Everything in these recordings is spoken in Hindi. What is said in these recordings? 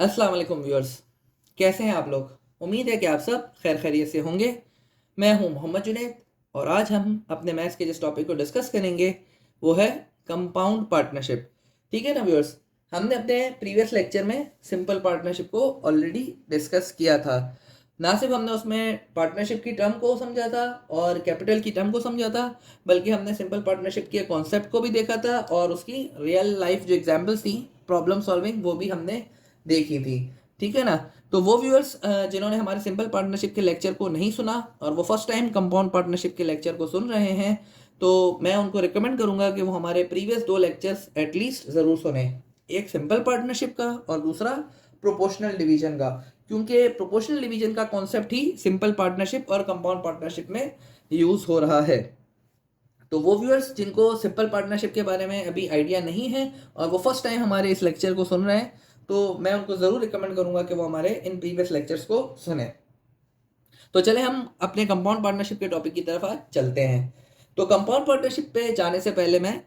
अस्सलाम वालेकुम व्यूअर्स। कैसे हैं आप लोग? उम्मीद है कि आप सब खैर खैरियत से होंगे। मैं हूं मोहम्मद जुनैद और आज हम अपने मैथ्स के जिस टॉपिक को डिस्कस करेंगे वो है कंपाउंड पार्टनरशिप। ठीक है ना व्यूअर्स? हमने अपने प्रीवियस लेक्चर में सिंपल पार्टनरशिप को ऑलरेडी डिस्कस किया था। ना सिर्फ हमने उसमें पार्टनरशिप की टर्म को समझा था और कैपिटल की टर्म को समझा था, बल्कि हमने सिंपल पार्टनरशिप के कॉन्सेप्ट को भी देखा था और उसकी रियल लाइफ जो एग्जांपल्स थी, प्रॉब्लम सॉल्विंग, वो भी हमने देखी थी। ठीक है ना? तो वो व्यूअर्स जिन्होंने हमारे सिंपल पार्टनरशिप के लेक्चर को नहीं सुना और वो फर्स्ट टाइम कंपाउंड पार्टनरशिप के लेक्चर को सुन रहे हैं, तो मैं उनको रिकमेंड करूंगा कि वो हमारे प्रीवियस 2 लेक्चर्स एटलीस्ट ज़रूर सुने। एक सिंपल पार्टनरशिप का और दूसरा प्रोपोर्शनल डिवीजन का, क्योंकि प्रोपोर्शनल डिवीजन का कॉन्सेप्ट ही सिंपल पार्टनरशिप और कंपाउंड पार्टनरशिप में यूज़ हो रहा है। तो वो व्यूअर्स जिनको सिंपल पार्टनरशिप के बारे में अभी आइडिया नहीं है और वो फर्स्ट टाइम हमारे इस लेक्चर को सुन रहे हैं, तो मैं उनको ज़रूर रिकमेंड करूंगा कि वो हमारे इन प्रीवियस लेक्चर्स को सुने। तो चले हम अपने कंपाउंड पार्टनरशिप के टॉपिक की तरफ आज चलते हैं। तो कंपाउंड पार्टनरशिप पे जाने से पहले मैं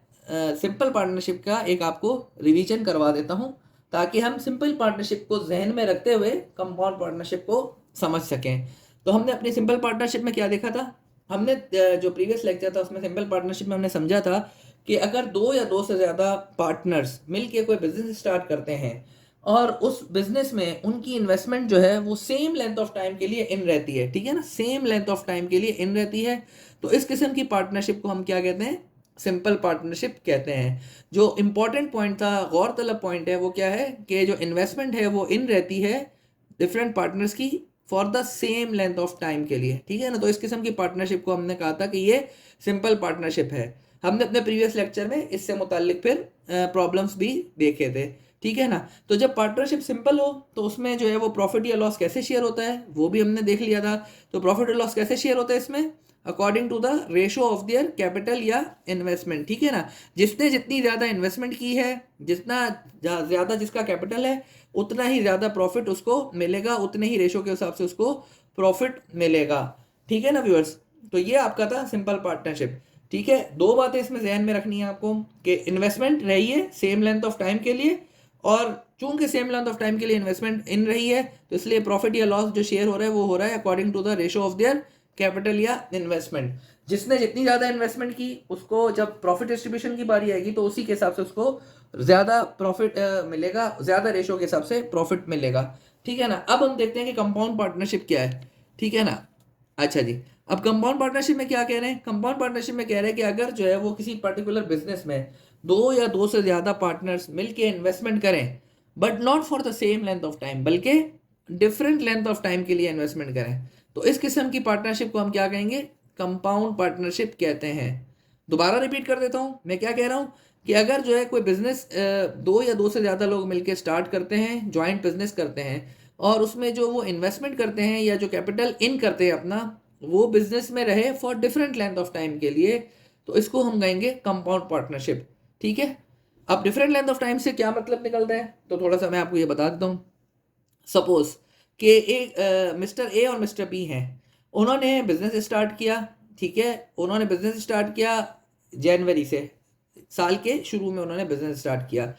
सिंपल पार्टनरशिप का एक आपको रिवीजन करवा देता हूँ, ताकि हम सिंपल पार्टनरशिप को जहन में रखते हुए कंपाउंड पार्टनरशिप को समझ सकें। तो हमने अपनी सिंपल पार्टनरशिप में क्या देखा था? हमने जो प्रीवियस लेक्चर था उसमें सिंपल पार्टनरशिप में हमने समझा था कि अगर दो या दो से ज़्यादा पार्टनर्स मिलके कोई बिजनेस स्टार्ट करते हैं और उस बिजनेस में उनकी इन्वेस्टमेंट जो है वो सेम लेंथ ऑफ टाइम के लिए इन रहती है, ठीक है ना, सेम लेंथ ऑफ टाइम के लिए इन रहती है, तो इस किस्म की पार्टनरशिप को हम क्या कहते हैं? सिंपल पार्टनरशिप कहते हैं। जो इंपॉर्टेंट पॉइंट था, गौरतलब पॉइंट है, वो क्या है कि जो इन्वेस्टमेंट है वो इन रहती है डिफरेंट पार्टनर्स की for the same length of time के लिए, ठीक है ना। तो इस किस्म की पार्टनरशिप को हमने कहा था कि ये सिंपल पार्टनरशिप है। हमने अपने प्रीवियस लेक्चर में इससे मुतालिक फिर प्रॉब्लम्स भी देखे थे, ठीक है ना। तो जब पार्टनरशिप सिंपल हो तो उसमें जो है वो प्रॉफिट या लॉस कैसे शेयर होता है वो भी हमने देख लिया था। तो प्रॉफिट और लॉस कैसे शेयर होता है इसमें? According to the ratio of their capital या इन्वेस्टमेंट, ठीक है ना। जिसने जितनी ज़्यादा इन्वेस्टमेंट की है, जितना ज़्यादा जिसका कैपिटल है, उतना ही ज़्यादा प्रॉफिट उसको मिलेगा, उतने ही रेशो के हिसाब से उसको प्रॉफिट मिलेगा, ठीक है ना व्यूअर्स। तो ये आपका था सिंपल पार्टनरशिप। ठीक है, दो बातें इसमें जहन में रखनी है आपको कि इन्वेस्टमेंट रही है सेम लेंथ ऑफ टाइम के लिए, और चूंकि सेम लेंथ ऑफ टाइम के लिए इन्वेस्टमेंट इन रही है तो इसलिए प्रॉफिट या लॉस जो शेयर हो रहा है वो हो रहा है according to the ratio of their capital या इन्वेस्टमेंट। जिसने जितनी ज़्यादा इन्वेस्टमेंट की उसको जब प्रॉफिट डिस्ट्रीब्यूशन की बारी आएगी तो उसी के हिसाब से उसको ज़्यादा प्रॉफिट मिलेगा, ज़्यादा रेशो के हिसाब से प्रॉफिट मिलेगा, ठीक है ना। अब हम देखते हैं कि कंपाउंड पार्टनरशिप क्या है, ठीक है ना। अच्छा जी, अब कंपाउंड पार्टनरशिप में क्या कह रहे हैं? कंपाउंड पार्टनरशिप में कह रहे हैं कि अगर जो है वो किसी पर्टिकुलर बिजनेस में दो या दो से ज़्यादा पार्टनर्स मिलके इन्वेस्टमेंट करें, but not for the same length of time, बल्कि डिफरेंट लेंथ ऑफ टाइम के लिए इन्वेस्टमेंट करें, तो इस किस्म की पार्टनरशिप को हम क्या कहेंगे? कंपाउंड पार्टनरशिप कहते हैं। दोबारा रिपीट कर देता हूँ, मैं क्या कह रहा हूँ कि अगर जो है कोई बिजनेस दो या दो से ज़्यादा लोग मिलकर स्टार्ट करते हैं, ज्वाइंट बिजनेस करते हैं, और उसमें जो वो इन्वेस्टमेंट करते हैं या जो कैपिटल इन करते हैं अपना, वो बिजनेस में रहे for different length of time के लिए, तो इसको हम कहेंगे कंपाउंड पार्टनरशिप, ठीक है। अब डिफरेंट लेंथ ऑफ टाइम से क्या मतलब निकलता है, तो थोड़ा सा मैं आपको ये बता देता हूँ। सपोज कि एक मिस्टर ए और मिस्टर बी हैं, उन्होंने बिजनेस स्टार्ट किया, ठीक है। उन्होंने बिजनेस स्टार्ट किया जनवरी से, साल के शुरू में उन्होंने बिजनेस स्टार्ट किया।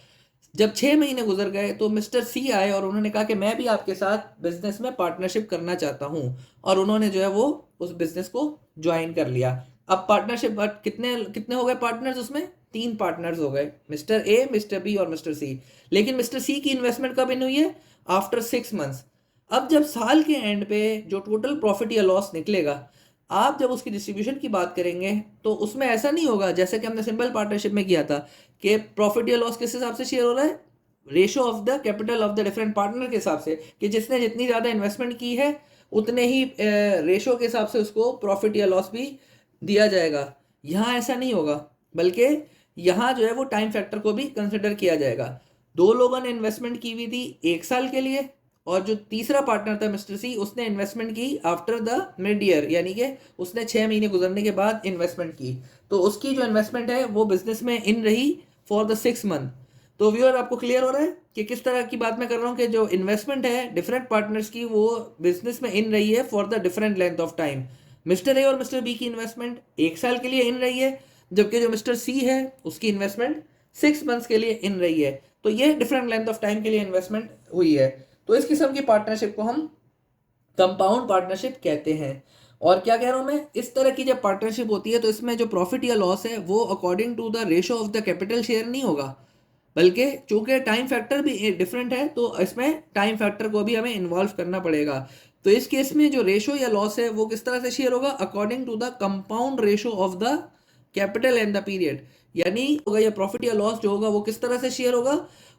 जब 6 महीने गुजर गए तो मिस्टर सी आए और उन्होंने कहा कि मैं भी आपके साथ बिजनेस में पार्टनरशिप करना चाहता हूँ, और उन्होंने जो है वो उस बिजनेस को ज्वाइन कर लिया। अब पार्टनरशिप कितने कितने हो गए पार्टनर्स? उसमें 3 पार्टनर्स हो गए, मिस्टर ए, मिस्टर बी और मिस्टर सी। लेकिन मिस्टर सी की इन्वेस्टमेंट कब इन हुई है? After 6 months. अब जब साल के एंड पे जो टोटल प्रॉफिट या लॉस निकलेगा, आप जब उसकी डिस्ट्रीब्यूशन की बात करेंगे तो उसमें ऐसा नहीं होगा जैसे कि हमने सिंपल पार्टनरशिप में किया था कि प्रॉफिट या लॉस किस हिसाब से शेयर हो रहा है? Ratio of the capital of the different partner के हिसाब से, कि जिसने जितनी ज़्यादा इन्वेस्टमेंट की है उतने ही रेशो के हिसाब से उसको प्रॉफिट या लॉस भी दिया जाएगा। यहाँ ऐसा नहीं होगा, बल्कि यहाँ जो है वो टाइम फैक्टर को भी कंसिडर किया जाएगा। दो लोगों ने इन्वेस्टमेंट की हुई थी 1 साल के लिए, और जो तीसरा पार्टनर था मिस्टर सी, उसने इन्वेस्टमेंट की आफ्टर द मिड ईयर, यानी कि उसने 6 महीने गुजरने के बाद इन्वेस्टमेंट की, तो उसकी जो इन्वेस्टमेंट है वो बिजनेस में इन रही फॉर द 6 मंथ। तो व्यूअर आपको क्लियर हो रहा है कि किस तरह की बात मैं कर रहा हूँ कि जो इन्वेस्टमेंट है डिफरेंट पार्टनर्स की वो बिजनेस में इन रही है for the different length of time. Mister A और मिस्टर बी की इन्वेस्टमेंट 1 साल के लिए इन रही है, जबकि जो मिस्टर सी है उसकी इन्वेस्टमेंट 6 मंथ्स के लिए इन रही है। तो ये डिफरेंट लेंथ ऑफ टाइम के लिए इन्वेस्टमेंट हुई है, तो इस किस्म की पार्टनरशिप को हम कंपाउंड पार्टनरशिप कहते हैं। और क्या कह रहा हूं मैं, इस तरह की जब पार्टनरशिप होती है तो इसमें जो प्रॉफिट या लॉस है वो according to the ratio of the capital share नहीं होगा, बल्कि चूंकि टाइम फैक्टर भी डिफरेंट है तो इसमें टाइम फैक्टर को भी हमें इन्वॉल्व करना पड़ेगा। तो इस केस में जो रेशो या लॉस है वो किस तरह से शेयर होगा, according to the compound ratio of the capital and the period. यानी होगा या प्रॉफिट या लॉस जो होगा वो किस तरह से शेयर होगा,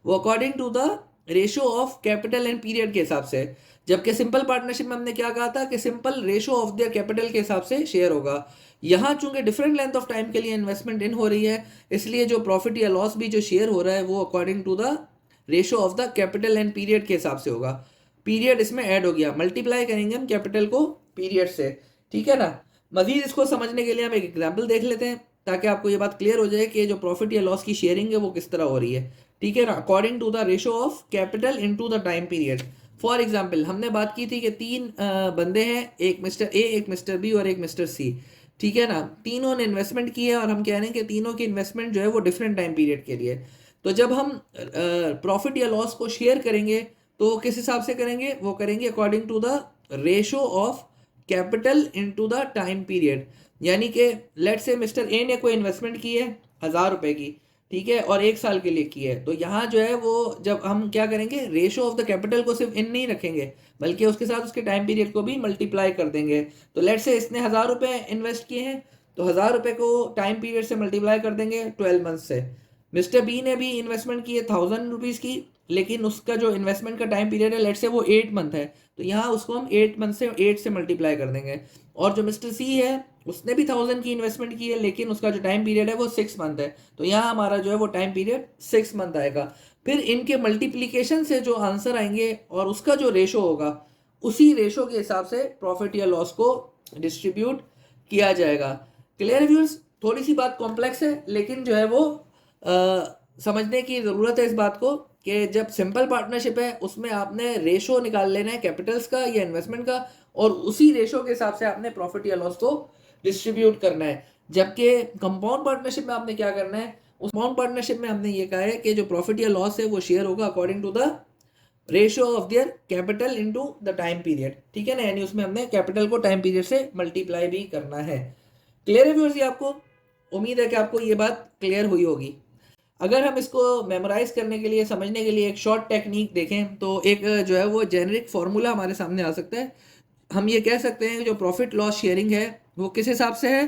वो according to the ratio of capital and period के हिसाब से। जबकि सिंपल पार्टनरशिप में हमने क्या कहा था कि simple ratio of their capital के हिसाब से शेयर होगा। यहाँ चूंकि डिफरेंट लेंथ ऑफ टाइम के लिए इन्वेस्टमेंट इन हो रही है, इसलिए जो प्रॉफिट या लॉस भी जो शेयर हो रहा है वो according to the ratio of the capital and period के हिसाब से होगा। पीरियड इसमें ऐड हो गया, मल्टीप्लाई करेंगे हम कैपिटल को पीरियड से, ठीक है ना। मजीद इसको समझने के लिए हम एक एग्जाम्पल देख लेते हैं ताकि आपको ये बात क्लियर हो जाए कि जो प्रॉफिट या लॉस की शेयरिंग है वो किस तरह हो रही है, ठीक है ना, according to the ratio of capital into the time period. For example हमने बात की थी कि तीन बंदे हैं, एक मिस्टर ए, एक मिस्टर बी और एक मिस्टर सी, ठीक है ना। तीनों ने इन्वेस्टमेंट की है और हम कह रहे हैं कि तीनों की इन्वेस्टमेंट जो है वो डिफरेंट टाइम पीरियड के लिए। तो जब हम प्रॉफिट या लॉस को शेयर करेंगे तो किस हिसाब से करेंगे, वो करेंगे according to the ratio of capital into the time period. यानी कि लेट से मिस्टर ए ने कोई इन्वेस्टमेंट की है 1000 रुपए की, ठीक है, और 1 साल के लिए की है, तो यहाँ जो है वो जब हम क्या करेंगे, रेशो ऑफ द कैपिटल को सिर्फ इन नहीं रखेंगे बल्कि उसके साथ उसके टाइम पीरियड को भी मल्टीप्लाई कर देंगे। तो लेट से इसने 1000 रुपए इन्वेस्ट किए हैं, तो 1000 रुपए को टाइम पीरियड से मल्टीप्लाई कर देंगे 12 मंथ से। मिस्टर बी ने भी इन्वेस्टमेंट की है 1000 रुपीज़ की, लेकिन उसका जो इन्वेस्टमेंट का टाइम पीरियड है लेट से वो 8 मंथ है, तो यहाँ उसको हम 8 मंथ से 8 से मल्टीप्लाई कर देंगे। और जो मिस्टर सी है उसने भी 1000 की इन्वेस्टमेंट की है, लेकिन उसका जो टाइम पीरियड है वो 6 मंथ है, तो यहाँ हमारा जो है वो टाइम पीरियड 6 मंथ आएगा। फिर इनके मल्टीप्लीकेशन से जो आंसर आएंगे और उसका जो रेशो होगा उसी रेशो के हिसाब से प्रॉफिट या लॉस को डिस्ट्रीब्यूट किया जाएगा। क्लियर व्यूअर्स, थोड़ी सी बात कॉम्प्लेक्स है लेकिन जो है वो समझने की ज़रूरत है इस बात को कि जब सिंपल पार्टनरशिप है उसमें आपने रेशो निकाल लेना है कैपिटल्स का या इन्वेस्टमेंट का, और उसी रेशो के हिसाब से आपने प्रॉफिट या लॉस को डिस्ट्रीब्यूट करना है। जबकि कंपाउंड पार्टनरशिप में आपने क्या करना है, उस कंपाउंड पार्टनरशिप में हमने ये कहा है कि जो प्रॉफिट या लॉस है वो शेयर होगा according to the ratio of their capital into the time period, ठीक है ना, यानी उसमें हमने कैपिटल को टाइम पीरियड से मल्टीप्लाई भी करना है। क्लियर है व्यूअर्स, ये आपको उम्मीद है कि आपको ये बात क्लियर हुई होगी। अगर हम इसको मेमोराइज करने के लिए, समझने के लिए एक शॉर्ट टेक्निक देखें तो एक जो है वो जेनरिक फार्मूला हमारे सामने आ सकता है। हम ये कह सकते हैं कि जो प्रॉफिट लॉस शेयरिंग है वो किस हिसाब से है,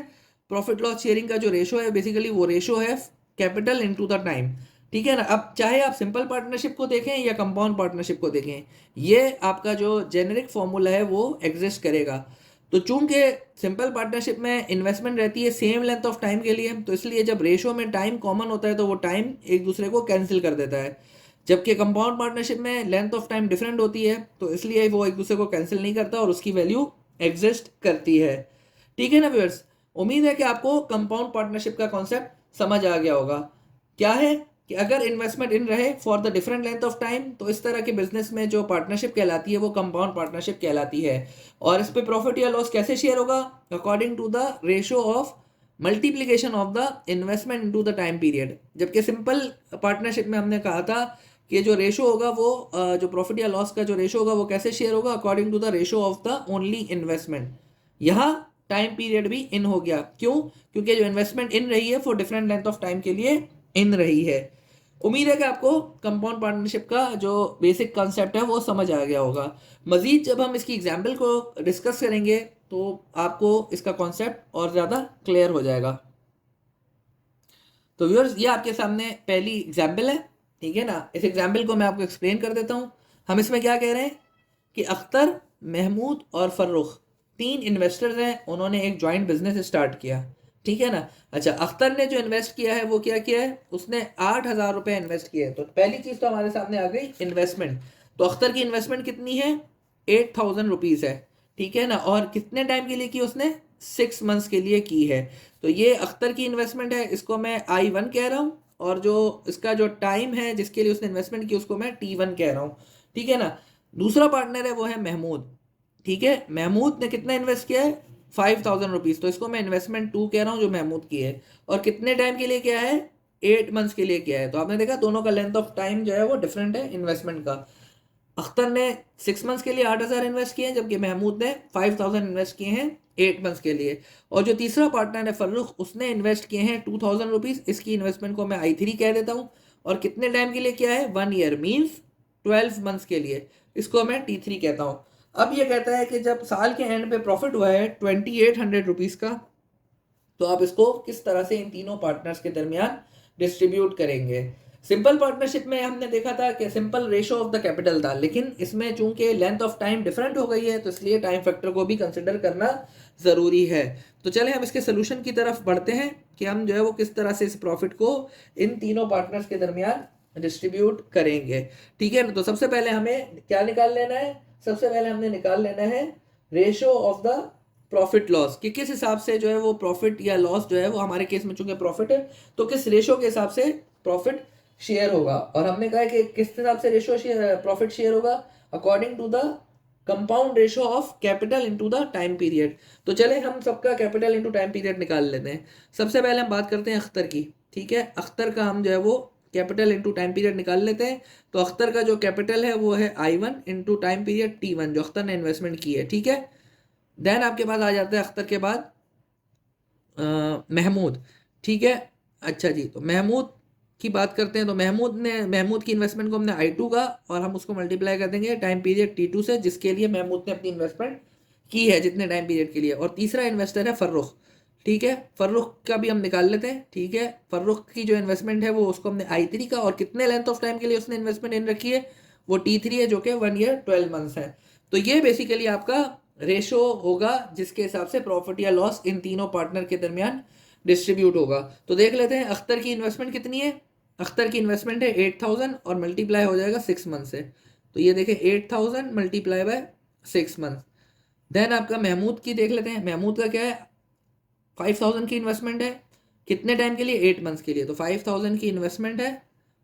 प्रॉफिट लॉस शेयरिंग का जो रेशो है बेसिकली वो रेशो है कैपिटल इनटू द टाइम, ठीक है ना। अब चाहे आप सिंपल पार्टनरशिप को देखें या कंपाउंड पार्टनरशिप को देखें, ये आपका जो जेनरिक फॉर्मूला है वो एग्जिस्ट करेगा। तो चूंकि सिंपल पार्टनरशिप में इन्वेस्टमेंट रहती है सेम लेंथ ऑफ टाइम के लिए, तो इसलिए जब रेशो में टाइम कॉमन होता है तो वो टाइम एक दूसरे को कैंसिल कर देता है। जबकि कंपाउंड पार्टनरशिप में लेंथ ऑफ टाइम डिफरेंट होती है तो इसलिए वो एक दूसरे को कैंसिल नहीं करता और उसकी वैल्यू एग्जिस्ट करती है, ठीक है ना व्यूअर्स। उम्मीद है कि आपको कंपाउंड पार्टनरशिप का कॉन्सेप्ट समझ आ गया होगा। क्या है कि अगर इन्वेस्टमेंट इन रहे for the different length of time तो इस तरह के बिजनेस में जो पार्टनरशिप कहलाती है वो कंपाउंड पार्टनरशिप कहलाती है। और इस पे प्रॉफिट या लॉस कैसे शेयर होगा, according to the ratio of multiplication of the investment into the time period. जबकि सिंपल पार्टनरशिप में हमने कहा था कि जो रेशो होगा वो जो प्रॉफिट या लॉस का जो रेशो होगा वो कैसे शेयर होगा, according to the ratio of the only investment. यहाँ टाइम पीरियड भी इन हो गया, क्यों, क्योंकि जो इन्वेस्टमेंट इन रही है for different length of time के लिए इन रही है। उम्मीद है कि आपको कंपाउंड पार्टनरशिप का जो बेसिक कॉन्सेप्ट है वो समझ आ गया होगा। मजीद जब हम इसकी एग्जाम्पल को डिस्कस करेंगे तो आपको इसका कॉन्सेप्ट और ज़्यादा क्लियर हो जाएगा। तो व्यूअर्स, ये आपके सामने पहली एग्जाम्पल है, ठीक है ना। इस एग्जाम्पल को मैं आपको एक्सप्लेन कर देता हूँ। हम इसमें क्या कह रहे हैं कि अख्तर, महमूद और फर्रुख 3 इन्वेस्टर्स हैं, उन्होंने एक जॉइंट बिजनेस स्टार्ट किया, ठीक है ना। अच्छा, अख्तर ने जो इन्वेस्ट किया है वो क्या किया है, उसने 8000 रुपये इन्वेस्ट किए। तो पहली चीज़ तो हमारे सामने आ गई इन्वेस्टमेंट। तो अख्तर की इन्वेस्टमेंट कितनी है, 8000 रुपीज़ है, ठीक है ना। और कितने टाइम के लिए की उसने, 6 मंथ्स के लिए की है। तो ये अख्तर की इन्वेस्टमेंट है, इसको मैं I1 कह रहा हूँ, और जो इसका जो टाइम है जिसके लिए उसने इन्वेस्टमेंट की उसको मैं T1 कह रहा हूँ, ठीक है ना। दूसरा पार्टनर है वो है महमूद, ठीक है। महमूद ने कितना इन्वेस्ट किया है, 5000 रुपीज़, तो इसको मैं इन्वेस्टमेंट 2 कह रहा हूँ जो महमूद की है। और कितने टाइम के लिए किया है, 8 मंथ्स के लिए किया है। तो आपने देखा दोनों का लेंथ ऑफ टाइम जो है वो डिफरेंट है इन्वेस्टमेंट का। अख्तर ने 6 मंथ्स के लिए 8,000 इन्वेस्ट किए हैं, जबकि महमूद ने 5,000 इन्वेस्ट किए हैं 8 मंथ्स के लिए। और जो तीसरा पार्टनर है फर्रुख, उसने इन्वेस्ट किए हैं 2,000 रुपीज़। इसकी इन्वेस्टमेंट को मैं I3 कह देता हूँ। और कितने टाइम के लिए किया है? 1 ईयर, मीन्स 12 मंथ्स के लिए। इसको मैं T3 कहता हूँ। अब ये कहता है कि जब साल के एंड पे प्रॉफिट हुआ है 2800 रुपीज़ का, तो आप इसको किस तरह से इन तीनों पार्टनर्स के दरमियान डिस्ट्रीब्यूट करेंगे। सिंपल पार्टनरशिप में हमने देखा था कि simple ratio of the capital था, लेकिन इसमें चूंकि लेंथ ऑफ टाइम डिफरेंट हो गई है, तो इसलिए टाइम फैक्टर को भी कंसिडर करना ज़रूरी है। तो चले हम इसके सोल्यूशन की तरफ बढ़ते हैं कि हम जो है वो किस तरह से इस प्रॉफिट को इन तीनों पार्टनर्स के दरमियान डिस्ट्रीब्यूट करेंगे। ठीक है ना। तो सबसे पहले हमें क्या निकाल लेना है? सबसे पहले हमने निकाल लेना है ratio of the profit loss, कि किस हिसाब से जो है वो प्रॉफिट या लॉस जो है वो, हमारे केस में चूंकि प्रॉफिट है तो किस रेशो के हिसाब से प्रॉफिट शेयर होगा। और हमने कहा है कि किस हिसाब से रेशो प्रॉफिट शेयर होगा, according to the compound ratio of capital into the time period. तो चले हम सबका कैपिटल इनटू टाइम पीरियड निकाल लेते हैं। सबसे पहले हम बात करते हैं अख्तर की। ठीक है, अख्तर का हम जो है वो कैपिटल इनटू टाइम पीरियड निकाल लेते हैं। तो अख्तर का जो कैपिटल है वो है I1 into time period T1, जो अख्तर ने इन्वेस्टमेंट की है। ठीक है, देन आपके पास आ जाता है अख्तर के बाद महमूद। ठीक है, अच्छा जी, तो महमूद की बात करते हैं। तो महमूद की इन्वेस्टमेंट को हमने I2 का, और हम उसको मल्टीप्लाई कर देंगे टाइम पीरियड T2 से, जिसके लिए महमूद ने अपनी इन्वेस्टमेंट की है, जितने टाइम पीरियड के लिए। और तीसरा इन्वेस्टर है फर्रुख। ठीक है, फर्रुख का भी हम निकाल लेते हैं। ठीक है, फर्रुख की जो इन्वेस्टमेंट है वो, उसको हमने I3 का, और कितने लेंथ ऑफ टाइम के लिए उसने इन्वेस्टमेंट इन रखी है, वो T3 है, जो कि 1 ईयर 12 मंथ्स है। तो ये बेसिकली आपका रेशो होगा जिसके हिसाब से प्रॉफिट या लॉस इन तीनों पार्टनर के दरमियान डिस्ट्रीब्यूट होगा। तो देख लेते हैं अख्तर की इन्वेस्टमेंट कितनी है। अख्तर की इन्वेस्टमेंट है 8,000 और मल्टीप्लाई हो जाएगा 6 मंथ से। तो ये देखें 8,000 मल्टीप्लाई बाय 6 मंथ। देन आपका महमूद की देख लेते हैं। महमूद का क्या है? 5,000 की इन्वेस्टमेंट है, कितने टाइम के लिए? 8 मंथ्स के लिए। तो 5,000 की इन्वेस्टमेंट है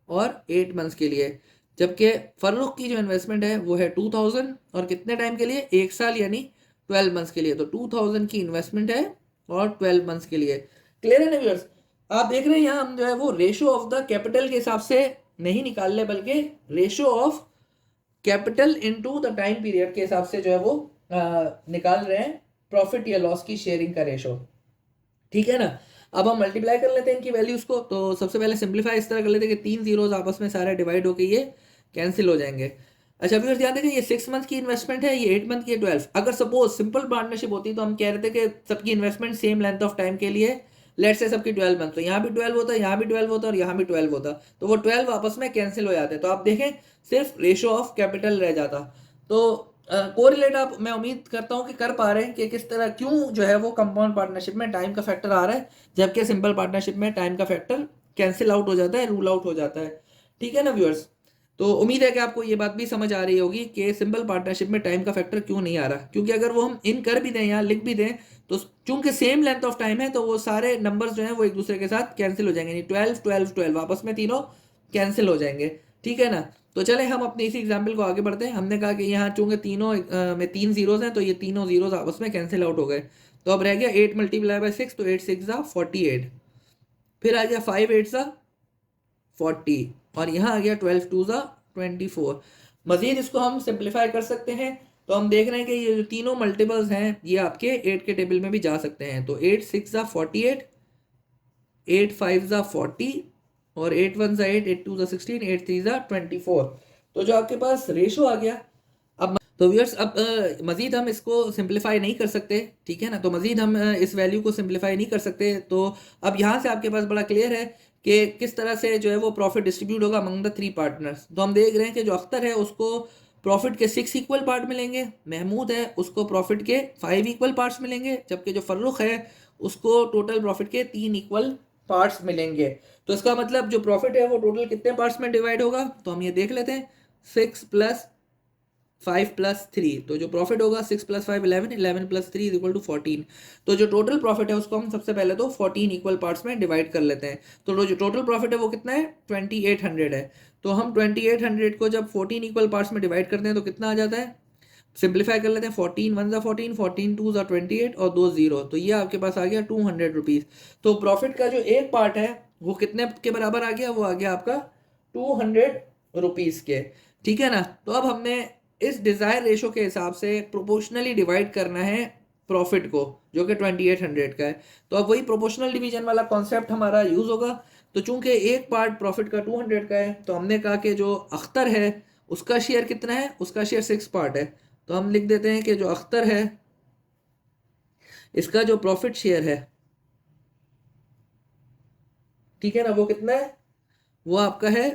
और 8 मंथ्स के लिए। जबकि फर्रुख की जो इन्वेस्टमेंट है वो है 2,000 और कितने टाइम के लिए? 1 साल, यानी 12 मंथ्स के लिए। तो 2,000 की इन्वेस्टमेंट है और 12 मंथ्स के लिए। क्लियर है ना व्यूअर्स? आप देख रहे हैं यहाँ हम जो है वो रेशो ऑफ द कैपिटल के हिसाब से नहीं निकाल ले, बल्कि ratio of capital into the time period के हिसाब से जो है वो निकाल रहे हैं प्रॉफिट या लॉस की शेयरिंग का रेशो। ठीक है ना। अब हम मल्टीप्लाई कर लेते हैं इनकी वैल्यूज को। तो सबसे पहले सिंप्लीफाई इस तरह कर लेते हैं कि 3 जीरोज आपस में सारे डिवाइड होकर ये कैंसिल हो जाएंगे। अच्छा व्यूअर्स ध्यान देंगे, ये 6 मंथ की इन्वेस्टमेंट है, ये 8 मंथ की है 12। अगर सपोज सिंपल पार्टनरशिप होती तो हम कह रहे थे कि सबकी investment same length of time के लिए, लेट से सबकी 12 मंथ, तो यहाँ भी 12 होता, यहाँ भी 12 होता और यहाँ भी 12 होता, तो वो 12 आपस में कैंसिल हो जाते। तो आप देखें सिर्फ रेशो ऑफ कैपिटल रह जाता। तो कोरिलेट आप, मैं उम्मीद करता हूँ कि कर पा रहे हैं कि किस तरह, क्यों जो है वो कंपाउंड पार्टनरशिप में टाइम का फैक्टर आ रहा है, जबकि सिंपल पार्टनरशिप में टाइम का फैक्टर कैंसिल आउट हो जाता है, रूल आउट हो जाता है। ठीक है ना व्यूअर्स? तो उम्मीद है कि आपको ये बात भी समझ आ रही होगी कि सिंपल पार्टनरशिप में टाइम का फैक्टर क्यों नहीं आ रहा। क्योंकि अगर वो हम इन कर भी दें या लिख भी दें, तो चूंकि सेम लेंथ ऑफ टाइम है, तो वो सारे नंबर्स जो हैं वो एक दूसरे के साथ कैंसिल हो जाएंगे। 12 12 12 आपस में तीनों कैंसिल हो जाएंगे। ठीक है ना। तो चले हम अपनी इसी एग्जाम्पल को आगे बढ़ते हैं। हमने कहा कि यहाँ चूंकि तीनों में 3 जीरोज हैं, तो ये तीनों जीरोज आपस में कैंसिल आउट हो गए। तो अब रह गया 8 मल्टीप्लाई बाय 6, तो 8 6 48। फिर आ गया 5 8 40, और यहाँ आ गया 12 2 24। मजीद इसको हम सिंप्लीफाई कर सकते हैं। तो हम देख रहे हैं कि ये जो तीनों मल्टीपल्स हैं ये आपके 8 के टेबल में भी जा सकते हैं। तो 8 6 48, 8 5 40, और 8 1 8, 8 2 16, 8 3 24। तो जो आपके पास रेशो आ गया। अब तो व्यूअर्स अब मज़ीद हम इसको सिंप्लीफाई नहीं कर सकते। ठीक है ना। तो मज़ीद हम इस वैल्यू को सिंप्लीफाई नहीं कर सकते। तो अब यहाँ से आपके पास बड़ा क्लियर है कि किस तरह से जो है वो प्रॉफिट डिस्ट्रीब्यूट होगा अमंग द 3 पार्टनर्स। तो हम देख रहे हैं कि जो अख्तर है उसको प्रॉफिट के 6 इक्वल पार्ट मिलेंगे, महमूद है उसको प्रॉफिट के 5 इक्वल पार्ट्स मिलेंगे, जबकि जो फर्रुख है उसको टोटल प्रॉफिट के 3 इक्वल पार्ट्स मिलेंगे। तो इसका मतलब जो प्रॉफिट है वो टोटल कितने पार्ट्स में डिवाइड होगा, तो हम ये देख लेते हैं। 6 + 5 + 3, तो जो प्रॉफिट होगा 6 + 5 11, 11 + 3 = 14। तो जो टोटल प्रॉफिट है उसको हम सबसे पहले तो 14 इक्वल पार्ट्स में डिवाइड कर लेते हैं। तो जो टोटल प्रॉफिट है वो कितना है? 2800 है। तो हम 2800 को जब 14 इक्वल पार्ट्स में डिवाइड करते हैं तो कितना आ जाता है? सिंप्लीफाई कर लेते हैं। 14 1 14, 14 2 28, और 2 0, तो ये आपके पास आ गया 200 रुपीज़। तो प्रॉफिट का जो एक पार्ट है वो कितने के बराबर आ गया? वो आ गया आपका 200 रुपीज़ के। ठीक है ना। तो अब हमने इस डिज़ायर रेशो के हिसाब से प्रोपोर्शनली डिवाइड करना है प्रॉफिट को, जो कि 2800 का है। तो अब वही प्रोपोर्शनल डिवीजन वाला कॉन्सेप्ट हमारा यूज़ होगा। तो चूंकि एक पार्ट प्रॉफिट का 200 का है, तो हमने कहा कि जो अख्तर है उसका शेयर कितना है, उसका शेयर 6 पार्ट है। तो हम लिख देते हैं कि जो अख्तर है इसका जो प्रॉफिट शेयर है, ठीक है ना, वो कितना है, वो आपका है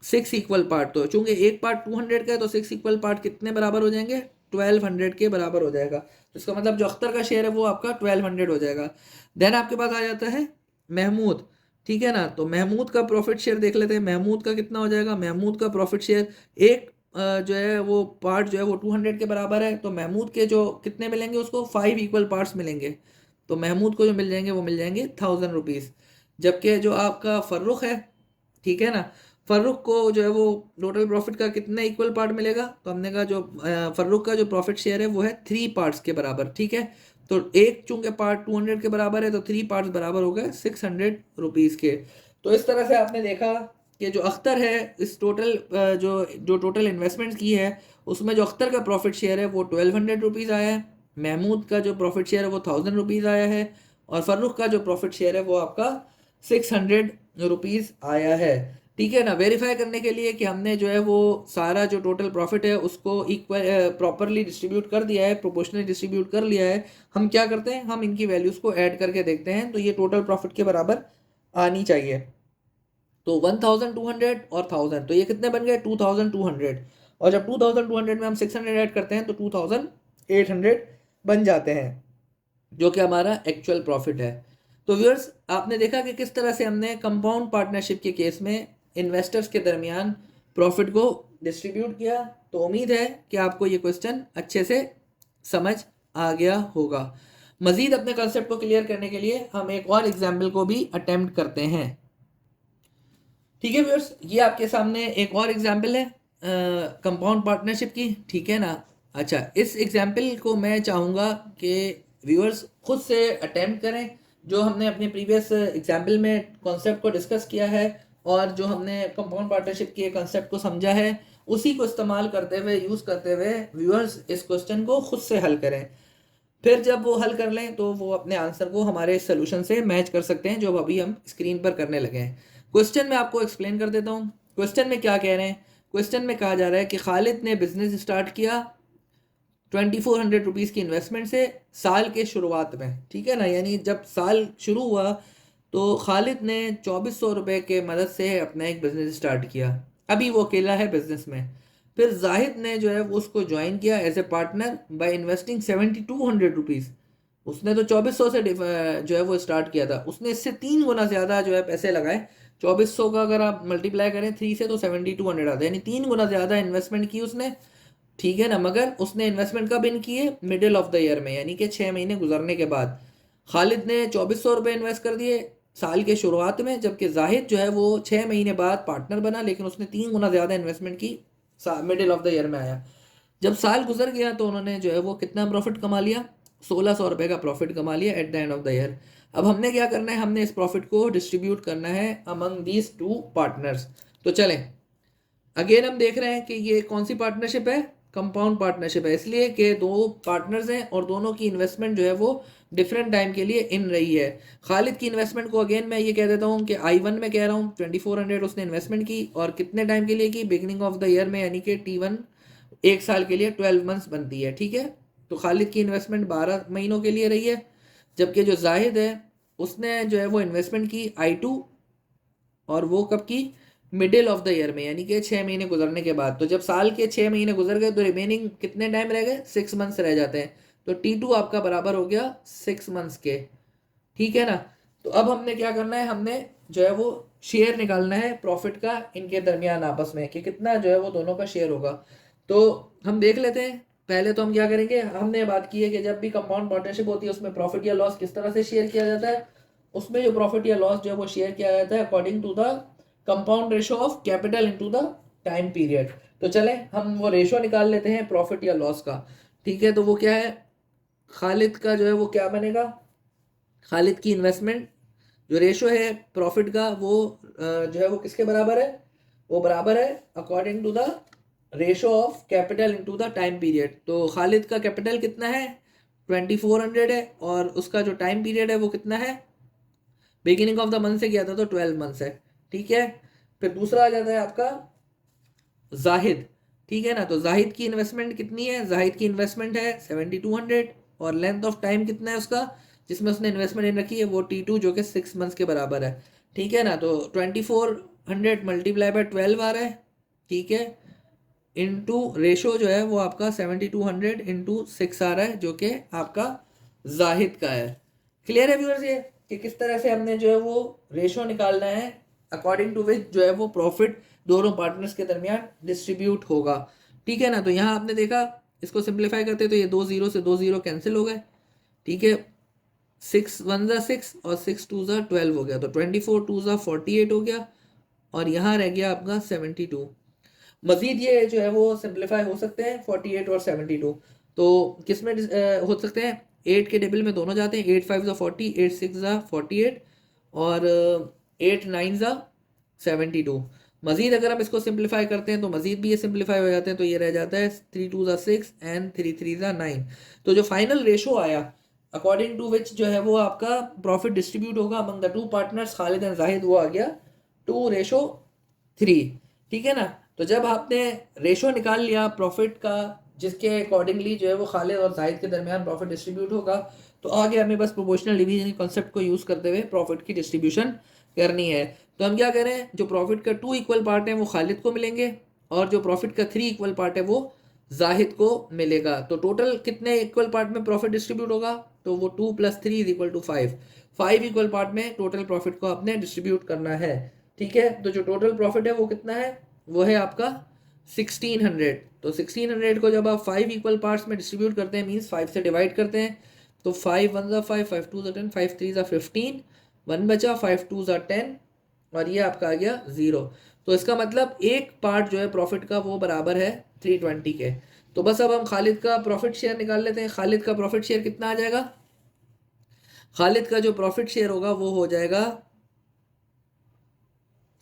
6 इक्वल पार्ट। तो चूंकि एक पार्ट 200 का है तो 6 इक्वल पार्ट कितने बराबर हो जाएंगे, 1200 के बराबर हो जाएगा। तो इसका मतलब जो अख्तर का शेयर है वो आपका 1200 हो जाएगा। देन आपके पास आ जाता है महमूद, ठीक है ना। तो महमूद का प्रॉफिट शेयर देख लेते हैं, महमूद का कितना हो जाएगा। महमूद का प्रॉफिट शेयर एक जो है वो पार्ट जो है वो 200 के बराबर है, तो महमूद के जो कितने मिलेंगे उसको 5 इक्वल पार्ट्स मिलेंगे। तो महमूद को जो मिल जाएंगे वो मिल जाएंगे 1000 रुपीज़। जबकि जो आपका फर्रुख है, ठीक है ना, फर्रुख को जो है वो टोटल प्रॉफिट का कितना इक्वल पार्ट मिलेगा। तो हमने कहा जो फर्रुख का जो प्रॉफिट शेयर है वो है 3 पार्ट्स के बराबर, ठीक है। तो एक चूंकि पार्ट 200 के बराबर है तो 3 पार्ट्स बराबर हो गए 600 रुपीज़ के। तो इस तरह से आपने देखा कि जो अख्तर है इस टोटल जो जो टोटल इन्वेस्टमेंट की है उसमें जो अख्तर का प्रॉफिट शेयर है वो 1200 रुपीज़ आया है, महमूद का जो प्रॉफिट शेयर है वो 1000 रुपीज़ आया है, और फर्रुख का जो प्रॉफिट शेयर है वो आपका 600 रुपीज़ आया है। ठीक है ना। वेरीफाई करने के लिए कि हमने जो है वो सारा जो टोटल प्रॉफिट है उसको इक्वल प्रॉपरली डिस्ट्रीब्यूट कर दिया है, प्रोपोर्शनली डिस्ट्रीब्यूट कर लिया है, हम क्या करते हैं, हम इनकी वैल्यूज़ को ऐड करके देखते हैं। तो ये टोटल प्रॉफिट के बराबर आनी चाहिए। तो 1200 और 1000, तो ये कितने बन गए 2200। और जब 2200 में हम 600 ऐड करते हैं तो 2800 बन जाते हैं, जो कि हमारा एक्चुअल प्रॉफिट है। तो व्यूअर्स आपने देखा कि किस तरह से हमने कंपाउंड पार्टनरशिप के केस में इन्वेस्टर्स के दरमियान प्रॉफिट को डिस्ट्रीब्यूट किया। तो उम्मीद है कि आपको ये क्वेश्चन अच्छे से समझ आ गया होगा। मज़ीद अपने कंसेप्ट को क्लियर करने के लिए हम एक और एग्जाम्पल को भी अटेम्प्ट करते हैं। ठीक है व्यूअर्स, ये आपके सामने एक और एग्जाम्पल है कंपाउंड पार्टनरशिप की, ठीक है ना। अच्छा, इस एग्जाम्पल को मैं चाहूँगा कि व्यूअर्स खुद से अटेम्प्ट करें। जो हमने अपने प्रीवियस एग्जाम्पल में कॉन्सेप्ट को डिस्कस किया है और जो हमने कंपाउंड पार्टनरशिप के कॉन्सेप्ट को समझा है उसी को इस्तेमाल करते हुए, यूज़ करते हुए व्यूअर्स इस क्वेश्चन को खुद से हल करें। फिर जब वो हल कर लें तो वो अपने आंसर को हमारे सोल्यूशन से मैच कर सकते हैं, जो अभी हम स्क्रीन पर करने लगे हैं। क्वेश्चन में आपको एक्सप्लेन कर देता हूँ क्वेश्चन में क्या कह रहे हैं। क्वेश्चन में कहा जा रहा है कि खालिद ने बिजनेस स्टार्ट किया 2400 रुपीज़ की इन्वेस्टमेंट से साल के शुरुआत में, ठीक है ना। यानी जब साल शुरू हुआ तो खालिद ने 2400 रुपये के मदद से अपना एक बिज़नेस स्टार्ट किया। अभी वो अकेला है बिजनेस में। फिर जाहिद ने जो है वो उसको ज्वाइन किया as a partner by investing 7200 rupees. उसने तो 2400 से जो है वो स्टार्ट किया था, उसने इससे 3 गुना ज़्यादा जो है पैसे लगाए। 2400 का अगर आप मल्टीप्लाई करें 3 से तो 7200 आता है, यानी 3 गुना ज़्यादा इन्वेस्टमेंट की उसने, ठीक है ना। मगर उसने इन्वेस्टमेंट कब इन किए, मिडिल ऑफ द ईयर में, यानी कि 6 महीने गुजरने के बाद। खालिद ने 2400 रुपये इन्वेस्ट कर दिए साल के शुरुआत में, जबकि जाहिद जो है वो 6 महीने बाद पार्टनर बना, लेकिन उसने 3 गुना ज़्यादा इन्वेस्टमेंट की, मिडिल ऑफ द ईयर में आया। जब साल गुजर गया तो उन्होंने जो है वो कितना प्रॉफिट कमा लिया, 1600 रुपये का प्रॉफिट कमा लिया at the end of the year. अब हमने क्या करना है, हमने इस प्रॉफिट को डिस्ट्रीब्यूट करना है अमंग दीज 2 पार्टनर्स। तो चलें, अगेन हम देख रहे हैं कि ये कौन सी पार्टनरशिप है, कंपाउंड पार्टनरशिप है, इसलिए कि 2 पार्टनर्स हैं और दोनों की इन्वेस्टमेंट जो है वो डिफरेंट टाइम के लिए इन रही है। खालिद की इन्वेस्टमेंट को अगेन मैं ये कह देता हूँ कि I1 में कह रहा हूँ 2400 उसने इन्वेस्टमेंट की, और कितने टाइम के लिए की, बिगनिंग ऑफ द ईयर में, यानी कि T1 एक साल के लिए 12 मंथ्स बनती है, ठीक है। तो खालिद की इन्वेस्टमेंट 12 महीनों के लिए रही है। जबकि जो जाहिद है उसने जो है वो इन्वेस्टमेंट की I2, और वो कब की, मिडिल ऑफ द ईयर में, यानी कि 6 महीने गुजरने के बाद। तो जब साल के 6 महीने गुजर गए तो रिमेनिंग कितने टाइम रह गए, 6 मंथ्स रह जाते हैं। तो T2 आपका बराबर हो गया 6 मंथ्स के, ठीक है ना। तो अब हमने क्या करना है, हमने जो है वो शेयर निकालना है प्रॉफिट का इनके दरमियान आपस में, कि कितना जो है वो दोनों का शेयर होगा। तो हम देख लेते हैं। पहले तो हम क्या करेंगे, हमने बात की है कि जब भी कंपाउंड पार्टनरशिप होती है उसमें प्रॉफिट या लॉस किस तरह से शेयर किया जाता है। उसमें जो प्रॉफिट या लॉस जो है वो शेयर किया जाता है according to the compound ratio of capital into the time period. तो चले हम वो रेशो निकाल लेते हैं प्रॉफिट या लॉस का, ठीक है। तो वो क्या है, खालिद का जो है वो क्या बनेगा, खालिद की इन्वेस्टमेंट जो रेशो है प्रॉफिट का वो जो है वो किसके बराबर है, वो बराबर है according to the ratio of capital into the time period. तो खालिद का कैपिटल कितना है 2400 है, और उसका जो टाइम पीरियड है वो कितना है, बिगिनिंग ऑफ द मंथ से किया था तो 12 मंथ्स है। ठीक है, फिर दूसरा आ जाता है आपका जाहिद। ठीक है ना, तो जाहिद की इन्वेस्टमेंट कितनी है, जाहिद की इन्वेस्टमेंट है 7200, और लेंथ ऑफ टाइम कितना है उसका जिसमें उसने इन्वेस्टमेंट इन रखी है वो T2 जो कि 6 मंथ्स के बराबर है। ठीक है ना, तो 2400 मल्टीप्लाई बाय 12 आ रहा है। ठीक है, इनटू रेशो जो है वो आपका 7200 इंटू 6 आ रहा है जो कि आपका जाहिद का है। क्लियर है व्यूअर्स ये कि किस तरह से हमने जो है वो रेशो निकालना है अकॉर्डिंग टू विच जो है वो प्रॉफिट दोनों पार्टनर्स के दरमियान डिस्ट्रीब्यूट होगा। ठीक है ना, तो यहाँ आपने देखा इसको सिंप्लीफाई करते तो ये 2 0 से 2 0 कैंसिल हो गए। ठीक है, 6 1 ज़ा 6 और 6 2 ज़ा 12 हो गया, तो 24 2 ज़ा 48 हो गया, और यहाँ रह गया आपका 72। मजीद ये जो है वो सिंप्लीफाई हो सकते हैं 48 और 72, तो किस में हो सकते हैं, 8 के टेबल में दोनों जाते हैं, 8 5 ज़ा 40, 8 6 ज़ा 48, और 8 9 ज़ा 72। मजीद अगर हम इसको सिंप्लीफाई करते हैं तो मजीद भी ये सिंप्लीफाई हो जाते हैं, तो ये रह जाता है 3 2 ज़ा 6 एंड 3 3 ज़ा 9। तो जो फाइनल रेशो आया अकॉर्डिंग टू विच जो है वो आपका प्रॉफिट डिस्ट्रीब्यूट होगा among the two partners Khalid and Zahid, वो आ गया 2:3। ठीक है ना, तो जब आपने रेशो निकाल लिया प्रॉफिट का जिसके अकॉर्डिंगली जो है वो खालिद और जाहिद के दरमियान प्रॉफिट डिस्ट्रीब्यूट होगा, तो आगे हमें बस प्रोपोर्शनल डिवीजन कॉन्सेप्ट को यूज़ करते हुए प्रॉफिट की डिस्ट्रीब्यूशन करनी है। तो हम क्या कह रहे हैं, जो प्रॉफिट का 2 इक्वल पार्ट है वो खालिद को मिलेंगे, और जो प्रॉफिट का 3 इक्वल पार्ट है वो जाहिद को मिलेगा। तो टोटल कितने इक्वल पार्ट में प्रॉफिट डिस्ट्रीब्यूट होगा, तो वो 2 + 3 = 5। 5 इक्वल पार्ट में टोटल प्रॉफिट को आपने डिस्ट्रीब्यूट करना है। ठीक है, तो जो टोटल प्रॉफिट है वो कितना है, वो है आपका 1600। तो 1600 को जब आप 5 इक्वल पार्ट्स में डिस्ट्रीब्यूट करते हैं, मीन्स 5 से डिवाइड करते हैं, तो 5 1 ज़ा 5, 5 2 ज़ा 10, 5 3 ज़ा 15, 1 बचा, 5 2 ज़ा 10, और ये आपका आ गया 0। तो इसका मतलब एक पार्ट जो है प्रॉफिट का वो बराबर है 320 के। तो बस अब हम खालिद का प्रॉफिट शेयर निकाल लेते हैं। खालिद का प्रॉफिट शेयर कितना आ जाएगा, खालिद का जो प्रॉफिट शेयर होगा वो हो जाएगा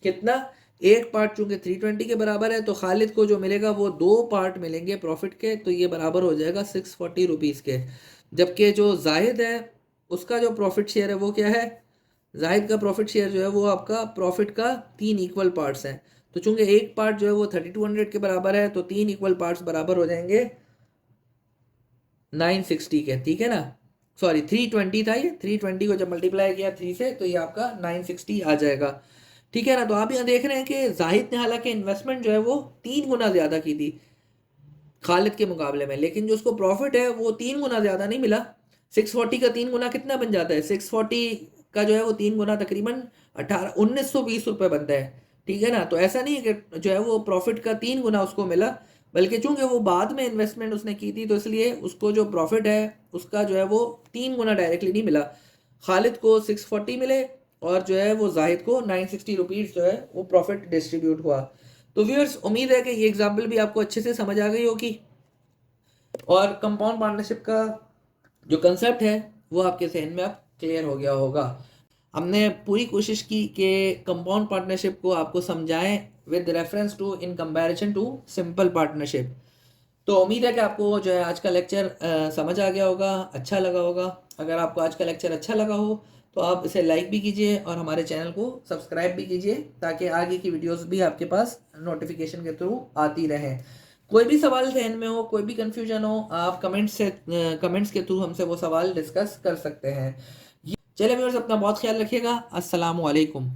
कितना, एक पार्ट चूंकि 320 के बराबर है, तो खालिद को जो मिलेगा वो 2 पार्ट मिलेंगे प्रॉफिट के, तो ये बराबर हो जाएगा 640 रुपीज़ के। जबकि जो जाहिद है उसका जो प्रॉफिट शेयर है वो क्या है, जाहिद का प्रॉफिट शेयर जो है वो आपका प्रॉफिट का 3 इक्वल पार्ट्स हैं, तो चूंकि एक पार्ट जो है वो 3200 के बराबर है, तो 3 इक्वल पार्ट्स बराबर हो जाएंगे 960 के। ठीक है ना, सॉरी 320 था, ये 320 को जब मल्टीप्लाई किया 3 से तो ये आपका 960 आ जाएगा। ठीक है ना, तो आप यहाँ देख रहे हैं कि जाहिद ने हालांकि इन्वेस्टमेंट जो है वो 3 गुना ज़्यादा की थी खालिद के मुकाबले में, लेकिन जो उसको प्रॉफिट है वो 3 गुना ज़्यादा नहीं मिला। 640 का 3 गुना कितना बन जाता है, 640 का जो है वो 3 गुना तकरीबन 1920 रुपये बनता है। ठीक है ना, तो ऐसा नहीं है कि जो है वो प्रॉफिट का 3 गुना उसको मिला, बल्कि चूंकि वो बाद में इन्वेस्टमेंट उसने की थी तो इसलिए उसको जो प्रॉफिट है उसका जो है वो 3 गुना डायरेक्टली नहीं मिला। खालिद को 640 मिले, और जो है वो जाहिद को 960 रुपीज़ जो है वो प्रॉफिट डिस्ट्रीब्यूट हुआ। तो व्यूअर्स, उम्मीद है कि ये एग्जाम्पल भी आपको अच्छे से समझ आ गई होगी, और कंपाउंड पार्टनरशिप का जो कंसेप्ट है वो आपके जहन में अब क्लियर हो गया होगा। हमने पूरी कोशिश की कि कंपाउंड पार्टनरशिप को आपको समझाएं with reference to in comparison to simple partnership. तो उम्मीद है कि आपको जो है आज का लेक्चर समझ आ गया होगा, अच्छा लगा होगा। अगर आपको आज का लेक्चर अच्छा लगा हो तो आप इसे लाइक भी कीजिए और हमारे चैनल को सब्सक्राइब भी कीजिए, ताकि आगे की वीडियोस भी आपके पास नोटिफिकेशन के थ्रू आती रहें। कोई भी सवाल जहन में हो, कोई भी कन्फ्यूजन हो, आप कमेंट्स के थ्रू हमसे वो सवाल डिस्कस कर सकते हैं। चलिए व्यूअर्स, अपना बहुत ख्याल रखिएगा। अस्सलामु अलैकुम।